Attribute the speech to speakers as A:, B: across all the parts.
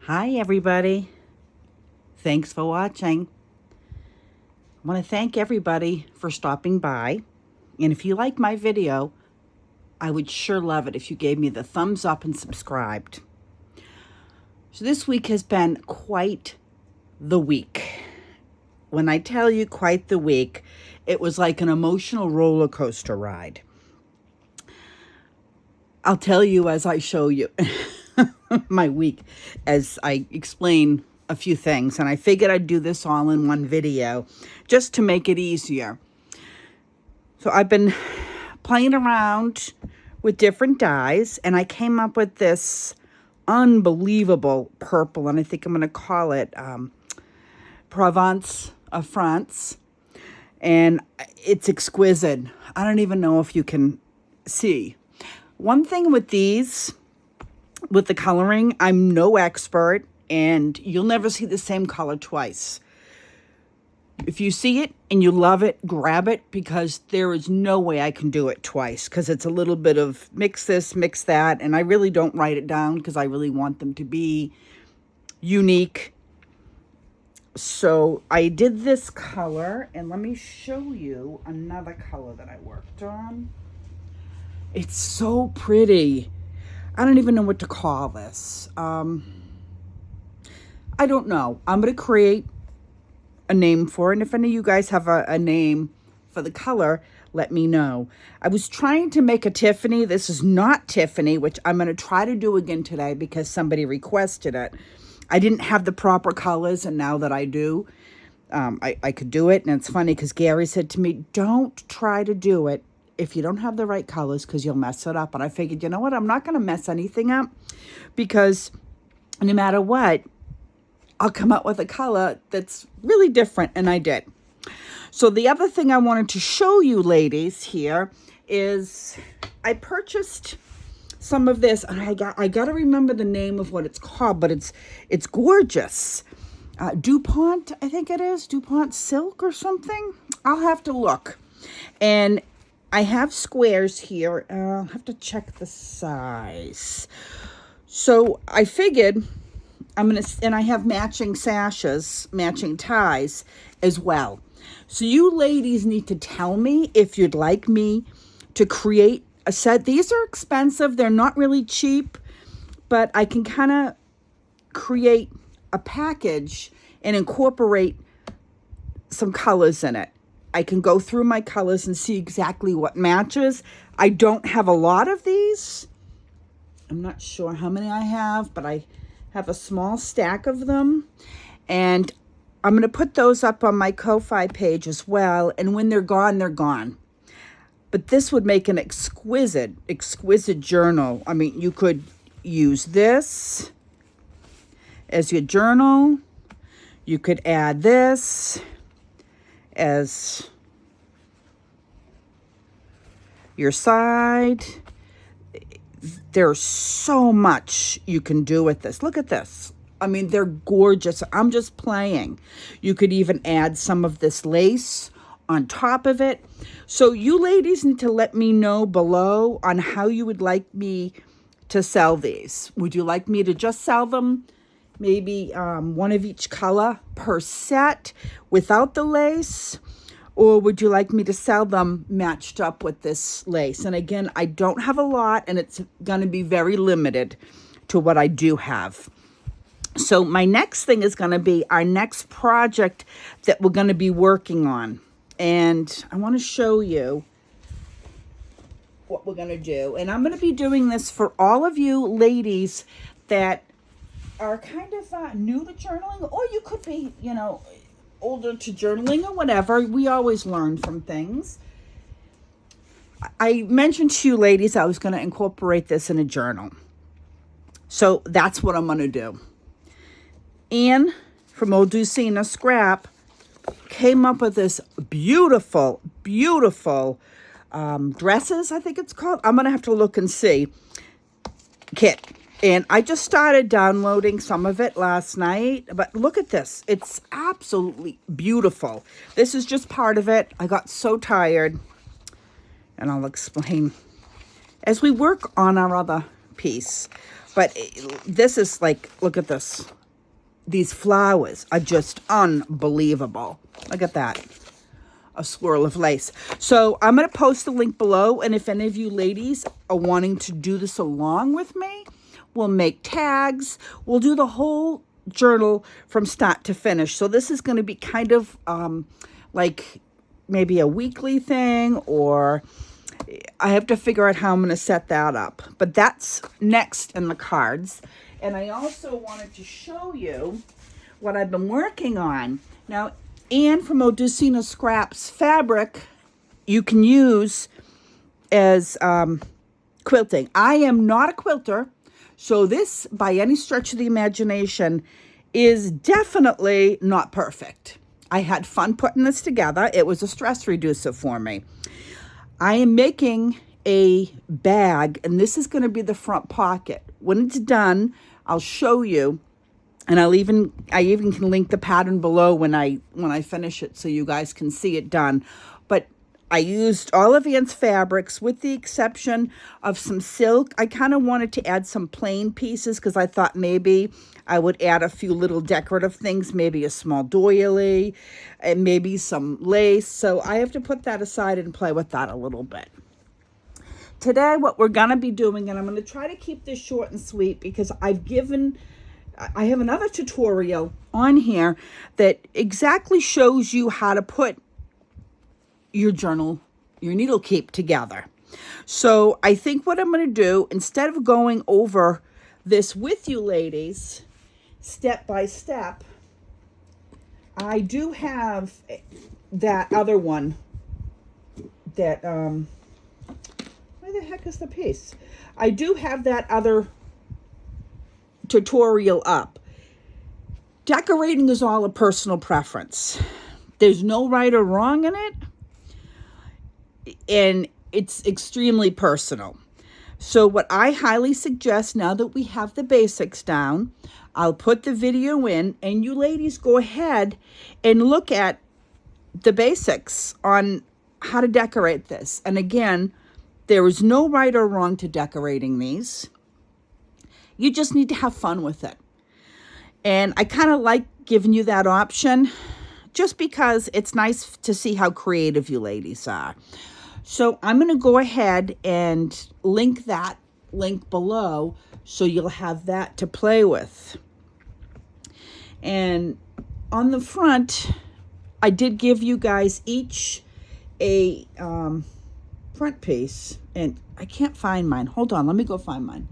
A: Hi everybody, thanks for watching. I want to thank everybody for stopping by, and if you like my video, I would sure love it if you gave me the thumbs up and subscribed. So this week has been quite the week. When I tell you quite the week, it was like an emotional roller coaster ride. I'll tell you as I show you my week, as I explain a few things, and I figured I'd do this all in one video just to make it easier. So I've been playing around with different dyes, and I came up with this unbelievable purple, and I think I'm going to call it Provence of France, and it's exquisite. I don't even know if you can see. One thing with these, with the coloring, I'm no expert, and you'll never see the same color twice. If you see it and you love it, grab it, because there is no way I can do it twice, because it's a little bit of mix this, mix that, and I really don't write it down because I really want them to be unique. So I did this color, and let me show you another color that I worked on. It's so pretty. I don't even know what to call this. I don't know. I'm going to create a name for it. And if any of you guys have a name for the color, let me know. I was trying to make a Tiffany. This is not Tiffany, which I'm going to try to do again today because somebody requested it. I didn't have the proper colors, and now that I do, I could do it. And it's funny because Gary said to me, don't try to do it if you don't have the right colors, because you'll mess it up. And I figured, you know what? I'm not going to mess anything up, because no matter what, I'll come up with a color that's really different, and I did. So the other thing I wanted to show you ladies here is I purchased some of this, and I got to remember the name of what it's called, but it's gorgeous. DuPont, I think it is, DuPont Silk or something. I'll have to look. And I have squares here. I'll have to check the size. So I figured and I have matching sashes, matching ties as well. So you ladies need to tell me if you'd like me to create a set. These are expensive. They're not really cheap, but I can kind of create a package and incorporate some colors in it. I can go through my colors and see exactly what matches. I don't have a lot of these. I'm not sure how many I have, but I have a small stack of them. And I'm going to put those up on my Ko-Fi page as well. And when they're gone, they're gone. But this would make an exquisite journal. I mean, you could use this as your journal. You could add this as your side. There's so much you can do with this. Look at this. I mean, they're gorgeous. I'm just playing. You could even add some of this lace on top of it. So you ladies need to let me know below on how you would like me to sell these. Would you like me to just sell them maybe one of each color per set without the lace? Or would you like me to sell them matched up with this lace? And again, I don't have a lot, and it's going to be very limited to what I do have. So my next thing is going to be our next project that we're going to be working on. And I want to show you what we're going to do. And I'm going to be doing this for all of you ladies that are kind of new to journaling, or you could be, you know, older to journaling or whatever. We always learn from things. I mentioned to you ladies I was going to incorporate this in a journal. So that's what I'm going to do. Anne from Odulcina Scrap came up with this beautiful dresses, I think it's called. I'm going to have to look and see. Kit. And I just started downloading some of it last night. But look at this. It's absolutely beautiful. This is just part of it. I got so tired. And I'll explain as we work on our other piece. But this is like, look at this. these flowers are just unbelievable. Look at that. A swirl of lace. So I'm going to post the link below. And if any of you ladies are wanting to do this along with me, we'll make tags. We'll do the whole journal from start to finish. So this is going to be kind of like maybe a weekly thing, or I have to figure out how I'm going to set that up. But that's next in the cards. And I also wanted to show you what I've been working on. Now, and from Odulcina Scrap's fabric, you can use as quilting. I am not a quilter, so this, by any stretch of the imagination, is definitely not perfect. I had fun putting this together. It was a stress reducer for me. I am making a bag, and this is going to be the front pocket. When it's done, I'll show you. And I even can link the pattern below when I finish it so you guys can see it done. But I used all of Ann's fabrics with the exception of some silk. I kind of wanted to add some plain pieces because I thought maybe I would add a few little decorative things, maybe a small doily and maybe some lace. So I have to put that aside and play with that a little bit. Today, what we're going to be doing, and I'm going to try to keep this short and sweet because I have another tutorial on here that exactly shows you how to put your journal, your needle keep together. So I think what I'm going to do, instead of going over this with you ladies, step by step, I do have that other one that, where the heck is the piece? I do have that other tutorial up. Decorating is all a personal preference. There's no right or wrong in it, and it's extremely personal. So what I highly suggest, now that we have the basics down, I'll put the video in, and you ladies go ahead and look at the basics on how to decorate this. And again, there is no right or wrong to decorating these. You just need to have fun with it. And I kind of like giving you that option just because it's nice to see how creative you ladies are. So I'm going to go ahead and link that link below so you'll have that to play with. And on the front, I did give you guys each a front piece. And I can't find mine. Hold on, let me go find mine.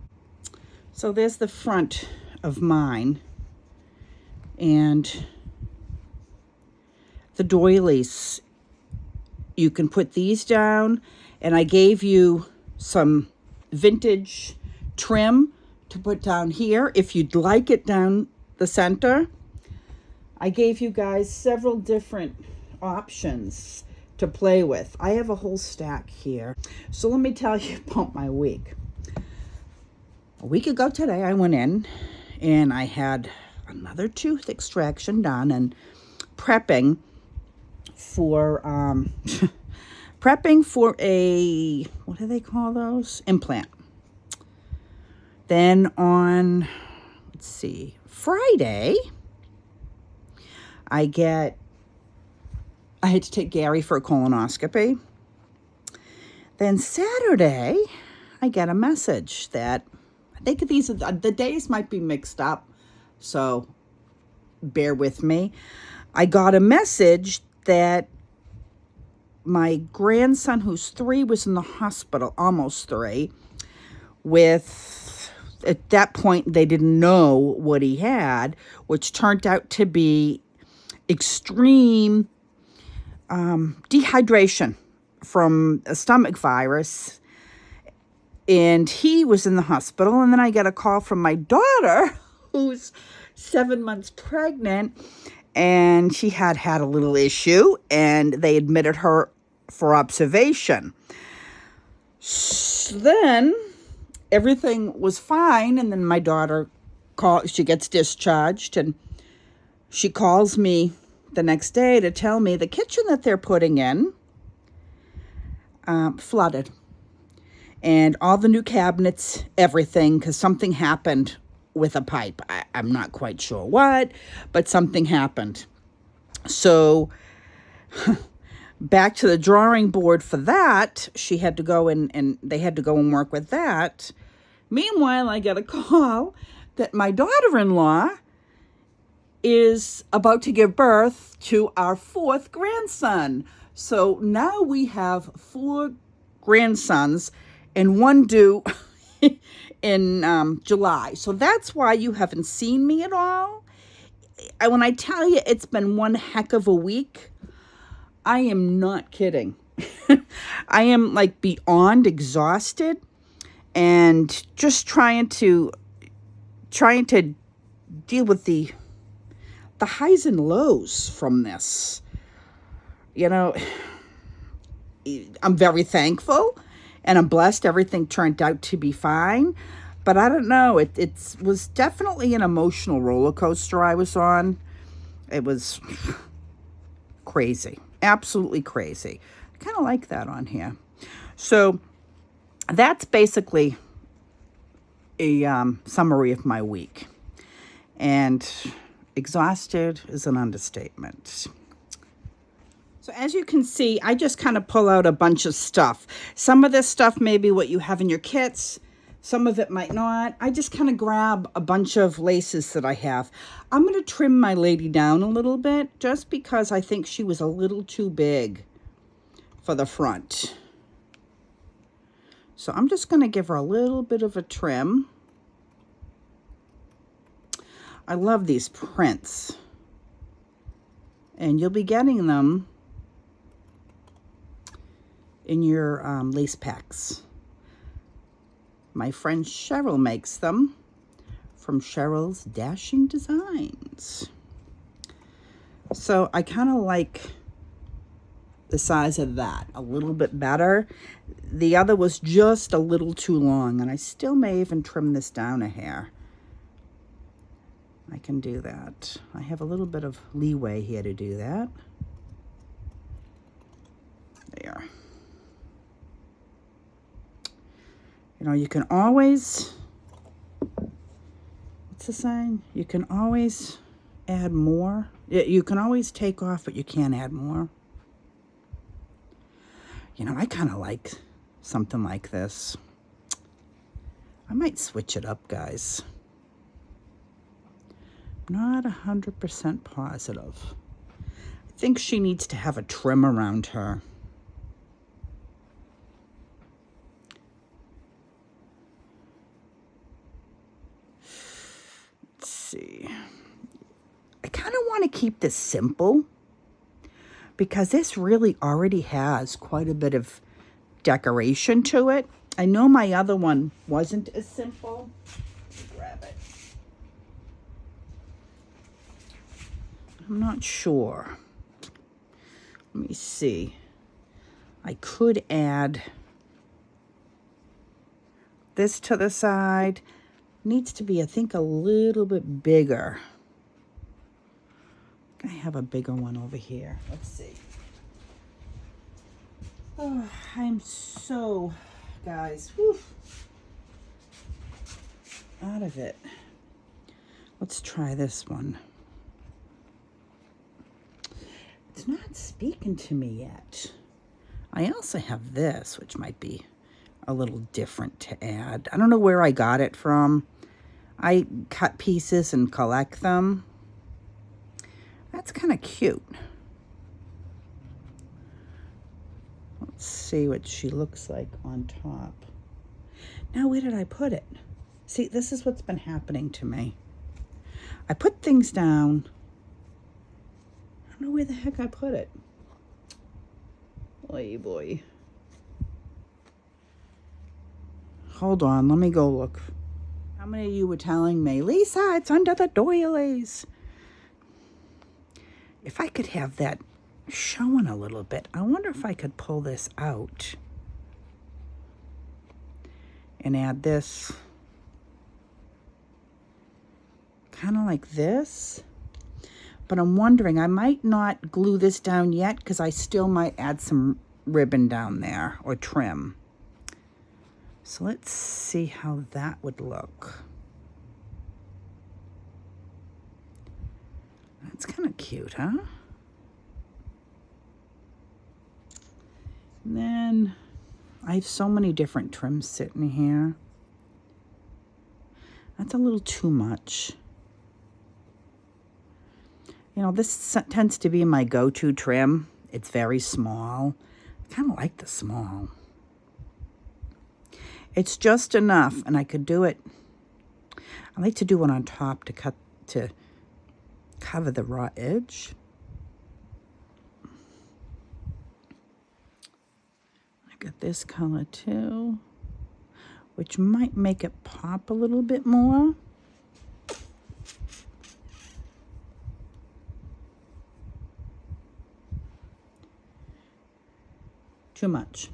A: So there's the front of mine, and the doilies. You can put these down, and I gave you some vintage trim to put down here if you'd like it down the center. I gave you guys several different options to play with. I have a whole stack here. So let me tell you about my week. A week ago today, I went in and I had another tooth extraction done and prepping for a, what do they call those? Implant. Then on, let's see, Friday, I had to take Gary for a colonoscopy. Then Saturday, I get a message that, I think these are, the days might be mixed up, so bear with me. I got a message that my grandson, who's 3, was in the hospital, almost 3, with, at that point, they didn't know what he had, which turned out to be extreme dehydration from a stomach virus. And he was in the hospital. And then I get a call from my daughter, who's 7 months pregnant, and she had a little issue, and they admitted her for observation. So then everything was fine, and then my daughter she gets discharged, and she calls me the next day to tell me the kitchen that they're putting in flooded. And all the new cabinets, everything, because something happened with a pipe. I'm not quite sure what, but something happened. So back to the drawing board for that. She had to go and they had to go and work with that. Meanwhile, I get a call that my daughter-in-law is about to give birth to our 4th grandson. So now we have 4 grandsons and one due in July. So that's why you haven't seen me at all. When I tell you it's been one heck of a week, I am not kidding. I am like beyond exhausted and just trying to deal with the highs and lows from this. You know, I'm very thankful and I'm blessed. Everything turned out to be fine. But I don't know. It was definitely an emotional roller coaster I was on. It was crazy. Absolutely crazy. I kind of like that on here. So that's basically a summary of my week. And exhausted is an understatement. So as you can see, I just kind of pull out a bunch of stuff. Some of this stuff may be what you have in your kits. Some of it might not. I just kind of grab a bunch of laces that I have. I'm going to trim my lady down a little bit just because I think she was a little too big for the front. So I'm just going to give her a little bit of a trim. I love these prints. And you'll be getting them in your lace packs. My friend Sheryl makes them from Sheryl's Dashing Designs. So I kind of like the size of that a little bit better. The other was just a little too long, and I still may even trim this down a hair. I can do that. I have a little bit of leeway here to do that. There. You know, you can always, what's the saying? You can always add more. You can always take off, but you can't add more. You know, I kind of like something like this. I might switch it up, guys. Not 100% positive. I think she needs to have a trim around her. Let's see. I kind of want to keep this simple because this really already has quite a bit of decoration to it. I know my other one wasn't as simple. Grab it. I'm not sure. Let me see. I could add this to the side. Needs to be, I think, a little bit bigger. I have a bigger one over here. Let's see. Oh, I'm so, guys, whew, out of it. Let's try this one. It's not speaking to me yet. I also have this, which might be a little different to add. I don't know where I got it from. I cut pieces and collect them. That's kind of cute. Let's see what she looks like on top. Now, where did I put it? See, this is what's been happening to me. I put things down. I don't know where the heck I put it. Oy boy. Hold on, let me go look. How many of you were telling me, Lisa, it's under the doilies? If I could have that showing a little bit, I wonder if I could pull this out and add this kind of like this. But I'm wondering, I might not glue this down yet because I still might add some ribbon down there or trim. So let's see how that would look. That's kind of cute, huh? And then I have so many different trims sitting here. That's a little too much. You know, this tends to be my go-to trim. It's very small. I kind of like the small. It's just enough, and I could do it. I like to do one on top to cover the raw edge. I got this color too, which might make it pop a little bit more. Too much.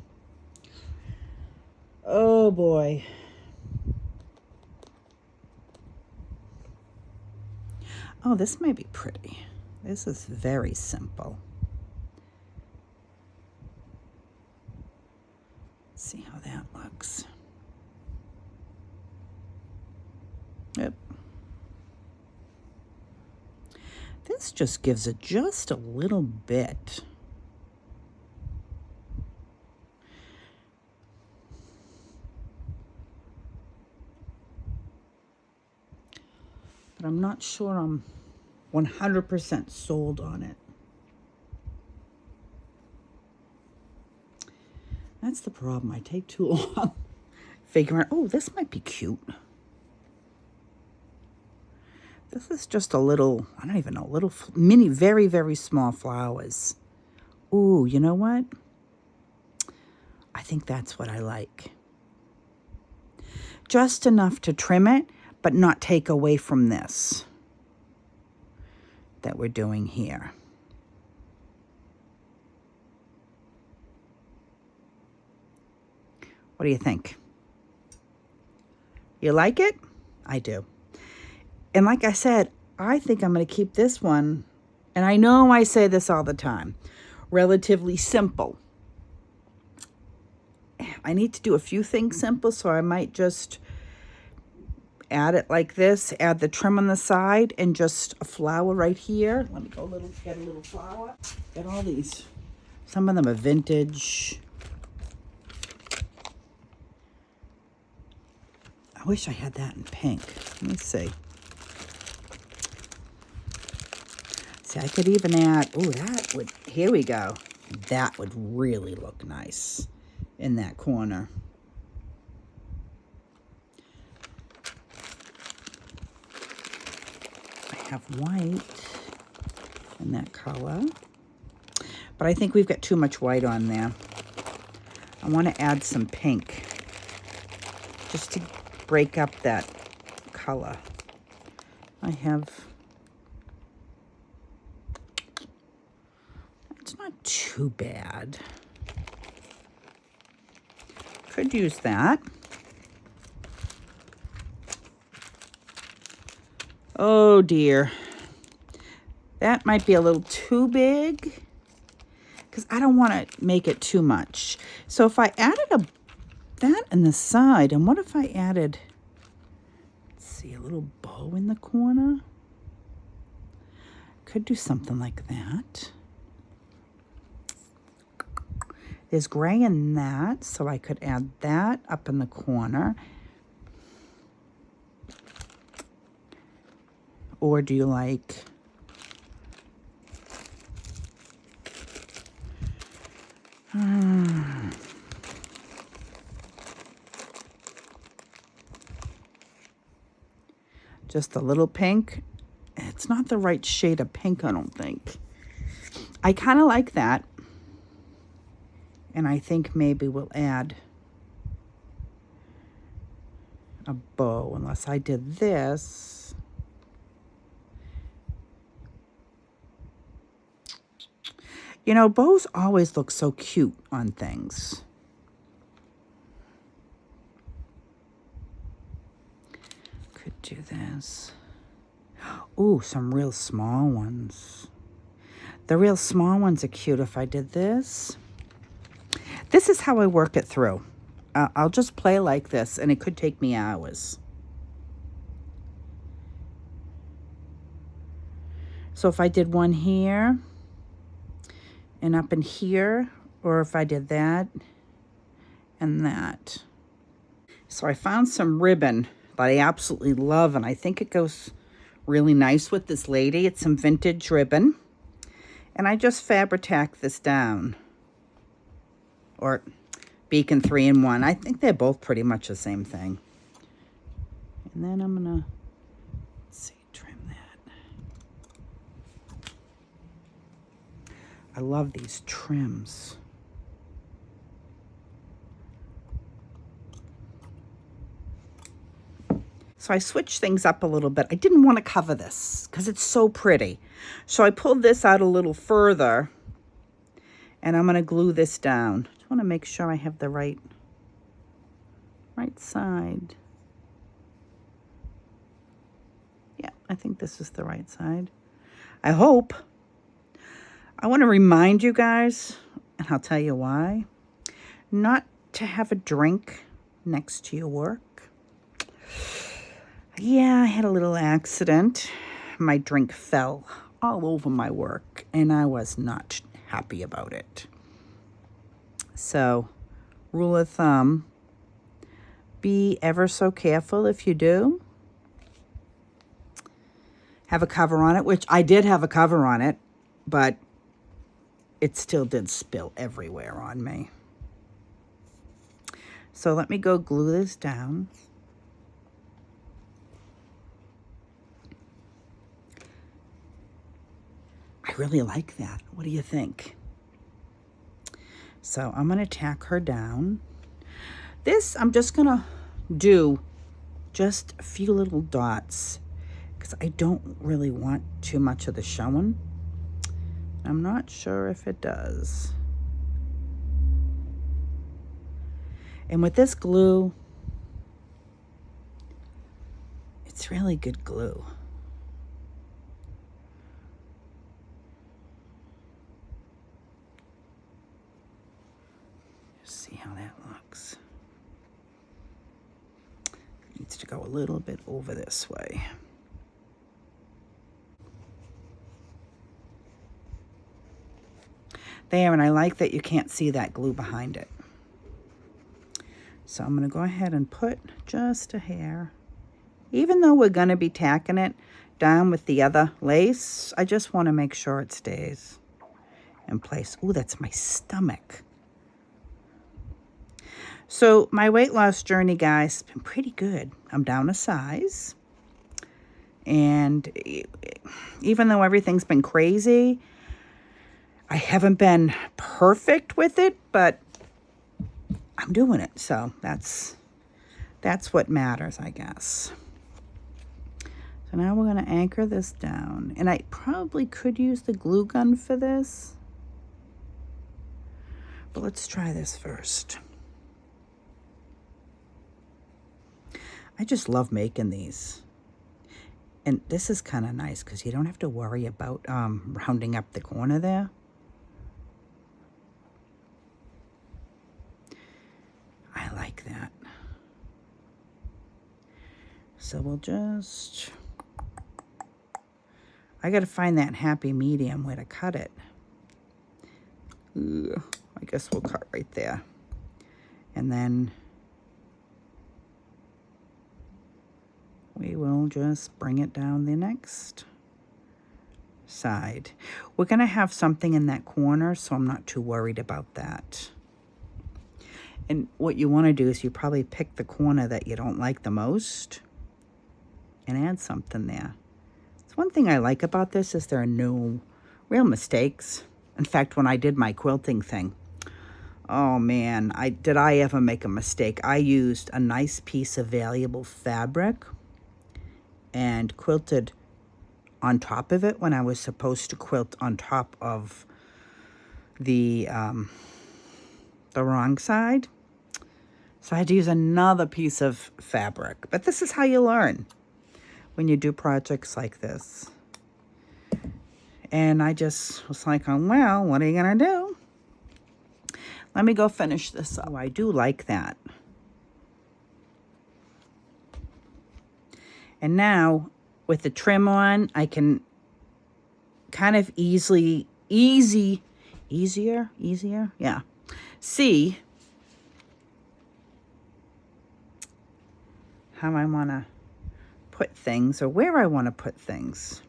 A: Oh boy. Oh, this may be pretty. This is very simple. Let's see how that looks. Yep. This just gives it just a little bit. But I'm not sure I'm 100% sold on it. That's the problem. I take too long figuring, oh, this might be cute. This is just a little, I don't even know, little mini, very, very small flowers. Ooh, you know what? I think that's what I like. Just enough to trim it, but not take away from this that we're doing here. What do you think? You like it? I do. And like I said, I think I'm going to keep this one, and I know I say this all the time, relatively simple. I need to do a few things simple, so I might just add it like this, add the trim on the side, and just a flower right here. Let me go get a little flower. Get all these. Some of them are vintage. I wish I had that in pink. Let me see. See, I could even add, oh, that would, here we go. That would really look nice in that corner. Have white in that color, but I think we've got too much white on there. I want to add some pink just to break up that color. I have, it's not too bad. Could use that. Oh dear, that might be a little too big because I don't want to make it too much. So if I added that in the side, and what if I added, let's see, a little bow in the corner? Could do something like that. There's gray in that, so I could add that up in the corner. Or do you like just a little pink? It's not the right shade of pink, I don't think. I kind of like that. And I think maybe we'll add a bow, unless I did this. You know, bows always look so cute on things. Could do this. Ooh, some real small ones. The real small ones are cute if I did this. This is how I work it through. I'll just play like this, and it could take me hours. So if I did one here and up in here, or if I did that and that. So I found some ribbon that I absolutely love, and I think it goes really nice with this lady. It's some vintage ribbon. And I just Fabri-Tac this down. Or Beacon 3-in-1. I think they're both pretty much the same thing. And then I'm going to, let's see, trim that. I love these trims. So I switched things up a little bit. I didn't want to cover this because it's so pretty. So I pulled this out a little further, and I'm going to glue this down. Just want to make sure I have the right side. Yeah, I think this is the right side. I hope. I want to remind you guys, and I'll tell you why, not to have a drink next to your work. Yeah, I had a little accident. My drink fell all over my work, and I was not happy about it. So, rule of thumb, be ever so careful if you do. Have a cover on it, which I did have a cover on it, but it still did spill everywhere on me. So let me go glue this down. I really like that. What do you think? So I'm going to tack her down. This, I'm just going to do just a few little dots because I don't really want too much of the showing. I'm not sure if it does. And with this glue, it's really good glue. See how that looks. Needs to go a little bit over this way. There, and I like that you can't see that glue behind it. So I'm going to go ahead and put just a hair. Even though we're going to be tacking it down with the other lace, I just want to make sure it stays in place. Ooh, that's my stomach. So my weight loss journey, guys, has been pretty good. I'm down a size. And even though everything's been crazy, I haven't been perfect with it, but I'm doing it. So that's what matters, I guess. So now we're going to anchor this down. And I probably could use the glue gun for this. But let's try this first. I just love making these. And this is kind of nice because you don't have to worry about rounding up the corner there. I like that. So we'll just... I got to find that happy medium where to cut it. Ugh, I guess we'll cut right there. And then we will just bring it down the next side. We're going to have something in that corner, so I'm not too worried about that. And what you want to do is you probably pick the corner that you don't like the most and add something there. So one thing I like about this is there are no real mistakes. In fact, when I did my quilting thing, oh man, did I ever make a mistake? I used a nice piece of valuable fabric and quilted on top of it when I was supposed to quilt on top of the wrong side. So I had to use another piece of fabric. But this is how you learn when you do projects like this. And I just was like, oh, well, what are you going to do? Let me go finish this up. Oh, I do like that. And now, with the trim on, I can kind of easier, yeah. See how I want to put things, or where I want to put things.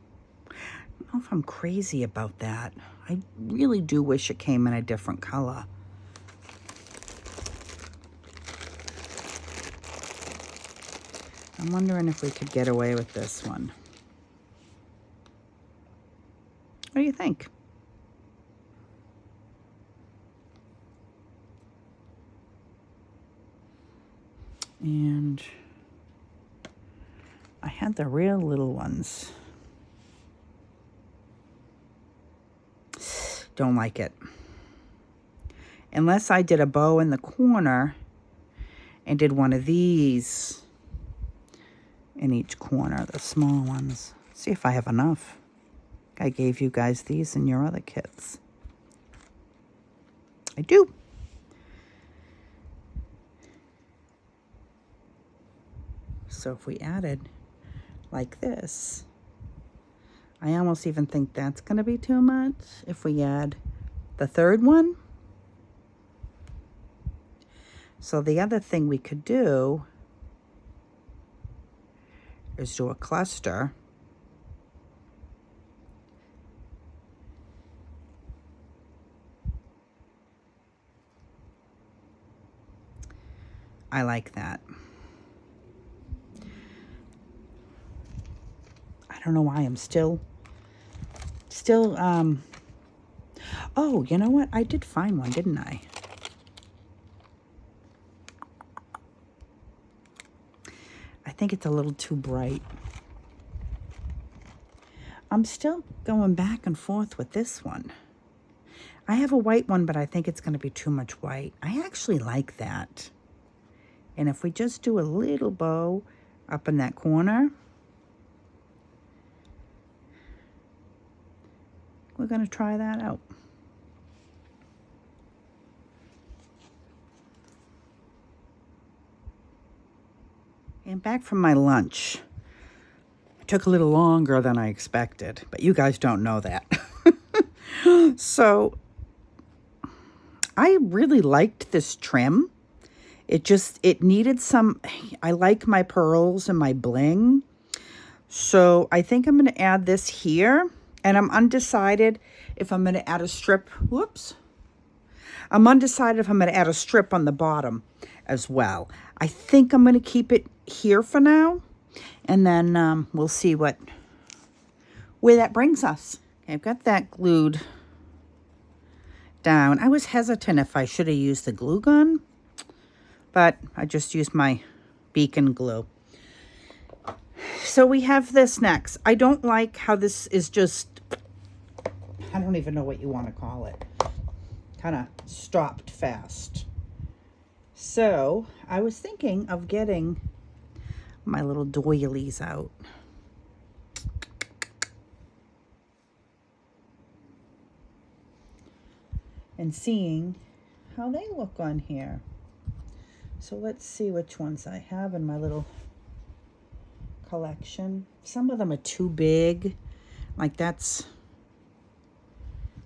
A: I don't know if I'm crazy about that. I really do wish it came in a different color. I'm wondering if we could get away with this one. What do you think? And I had the real little ones. Don't like it. Unless I did a bow in the corner and did one of these in each corner, the small ones. See if I have enough. I gave you guys these in your other kits. I do. So if we added like this, I almost even think that's going to be too much. If we add the third one. So the other thing we could do is do a cluster. I like that. I don't know why I'm still, oh, you know what? I did find one, didn't I? I think it's a little too bright. I'm still going back and forth with this one. I have a white one, but I think it's going to be too much white. I actually like that. And if we just do a little bow up in that corner, we're going to try that out. And back from my lunch. It took a little longer than I expected, but you guys don't know that. So I really liked this trim. It needed some, I like my pearls and my bling. So I think I'm going to add this here. And I'm undecided if I'm going to add a strip. Whoops. I'm undecided if I'm going to add a strip on the bottom as well. I think I'm going to keep it here for now. And then we'll see where that brings us. Okay, I've got that glued down. I was hesitant if I should have used the glue gun, but I just used my beacon glue. So we have this next. I don't like how this is just, I don't even know what you want to call it. Kind of stopped fast. So I was thinking of getting my little doilies out. And seeing how they look on here. So let's see which ones I have in my little collection. Some of them are too big. Like that's,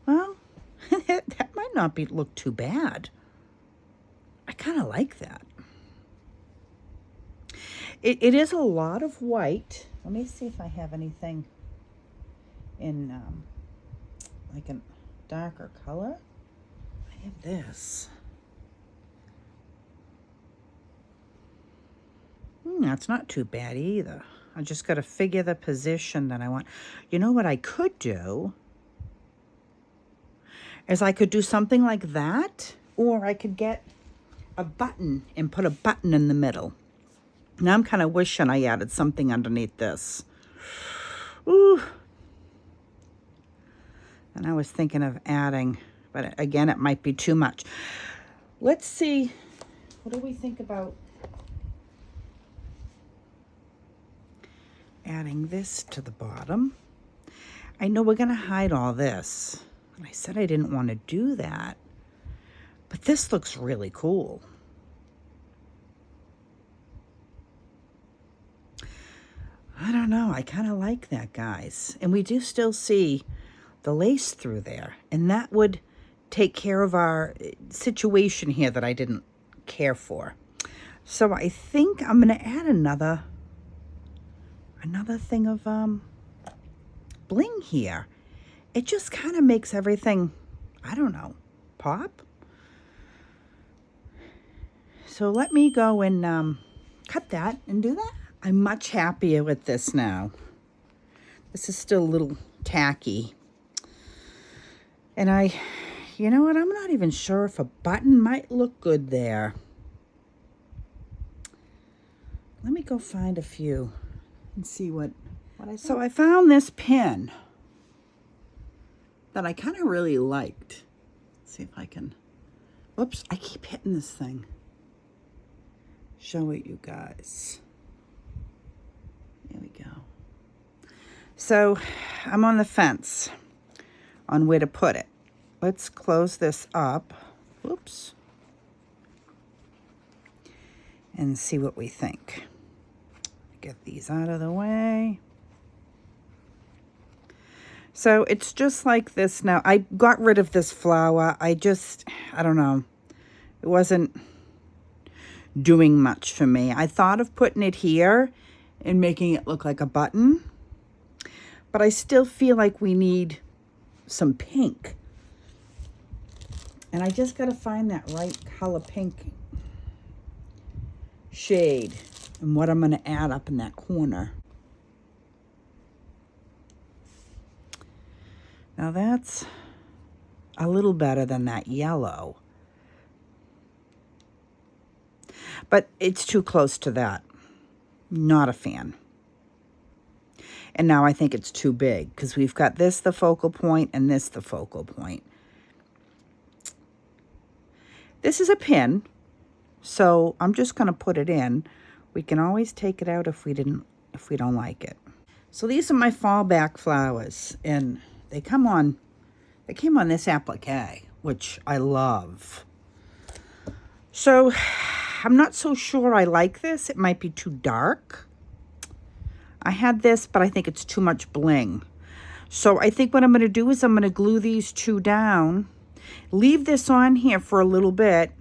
A: well, that might not look too bad. I kind of like that. It is a lot of white. Let me see if I have anything in like a darker color. I have this. That's not too bad either. I just got to figure the position that I want. You know what I could do is I could do something like that, or I could get a button and put a button in the middle. Now I'm kind of wishing I added something underneath this. Ooh. And I was thinking of adding, but again, it might be too much. Let's see. What do we think about adding this to the bottom? I know we're going to hide all this. And I said I didn't want to do that. But this looks really cool. I don't know. I kind of like that, guys. And we do still see the lace through there. And that would take care of our situation here that I didn't care for. So I think I'm going to add another thing of bling here. It just kind of makes everything, I don't know, pop. So let me go and cut that and do that. I'm much happier with this now. This is still a little tacky. And you know what, I'm not even sure if a button might look good there. Let me go find a few and see what I saw. So I found this pin that I kind of really liked. Let's see if I can, whoops, I keep hitting this thing. Show it you guys. There we go. So I'm on the fence on where to put it. Let's close this up. Whoops. And see what we think. Get these out of the way. So it's just like this now. I got rid of this flower. I don't know. It wasn't doing much for me. I thought of putting it here and making it look like a button. But I still feel like we need some pink. And I just got to find that right color pink shade and what I'm going to add up in that corner. Now that's a little better than that yellow. But it's too close to that. Not a fan. And now I think it's too big because we've got this the focal point and this the focal point. This is a pin, so I'm just going to put it in. We can always take it out if we don't like it. So these are my fallback flowers, and they came on this applique, which I love. So I'm not so sure I like this. It might be too dark. I had this, but I think it's too much bling. So I think what I'm going to do is I'm going to glue these two down, leave this on here for a little bit,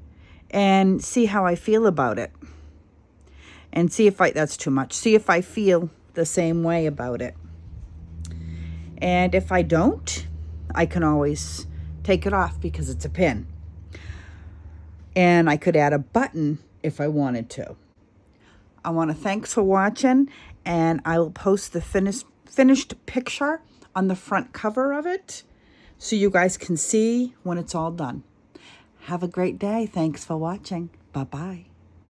A: and see how I feel about it. And see if that's too much. See if I feel the same way about it. And if I don't, I can always take it off because it's a pin. And I could add a button if I wanted to. I want to thanks for watching, and I will post the finished picture on the front cover of it so you guys can see when it's all done. Have a great day. Thanks for watching. Bye-bye.